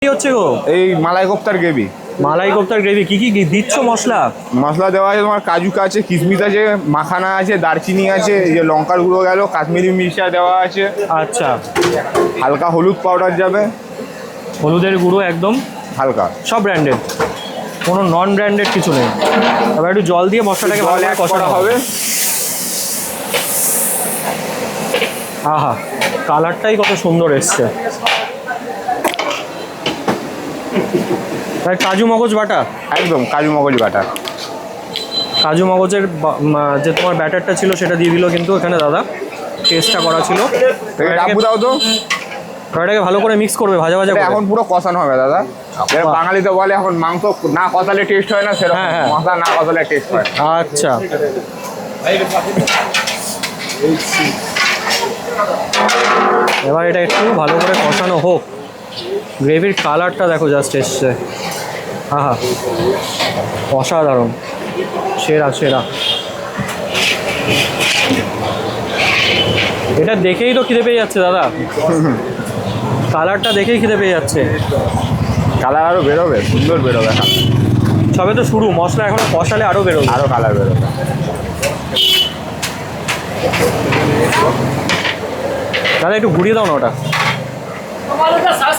কি হচ্ছে গো? এই মালাই কোফতার গ্রেভি। মালাই কোফতার গ্রেভি কি কি দিচ্ছ মশলা? মশলা দেওয়া আছে তোমার কাজু আছে, কিশমিশ আছে, মাখানা আছে, দারচিনি আছে, এই যে লঙ্কার গুঁড়ো গেল, কাশ্মীরি মির্চা দেওয়া আছে, আচ্ছা, হালকা হলুদ পাউডার যাবে, হলুদের গুঁড়ো একদম হালকা। সব ব্র্যান্ডেড, কোনো নন ব্র্যান্ডেড কিছু নেই। এবার একটু জল দিয়ে মশলাটাকে ভালো জল করে অ্যাড কষানো করা হবে। হবে। আহা, কালারটাই কত সুন্দর এসছে। আর কাজু মগজ বাটা, একদম কাজু মগজ বাটা। কাজু মগজের যে তোমার ব্যাটারটা ছিল সেটা দিয়ে দিল কিন্তু এখানে দাদা, টেস্টটা করা ছিল। ডাবু দাও তো। এটাকে ভালো করে মিক্স করবে ভাজা ভাজা এটা করে। এখন পুরো কষানো হবে দাদা। এর বাহ। বাঙালিতে বলে এখন মাংস না কষালে টেস্ট হয় না, সেরকম হ্যাঁ, হ্যাঁ। মশলা না কষালে টেস্ট হয়। আচ্ছা, এবার এটা একটু ভালো করে কষানো হোক। গ্রেভির কালারটা দেখো জাস্ট এসছে, আহা অসাধারণ, সেরা সেরা। এটা দেখেই তো খিদে পেয়ে যাচ্ছে দাদা, কালারটা দেখেই খিদে পেয়ে যাচ্ছে। কালার আরো বেরোবে, সুন্দর বেরোবে এখন। সবে তো শুরু, মশলা এখনো কষালে আরও বেরোবে। আরো কালার বেরোবে। দাদা একটু ঘুরিয়ে দাও না ওটা।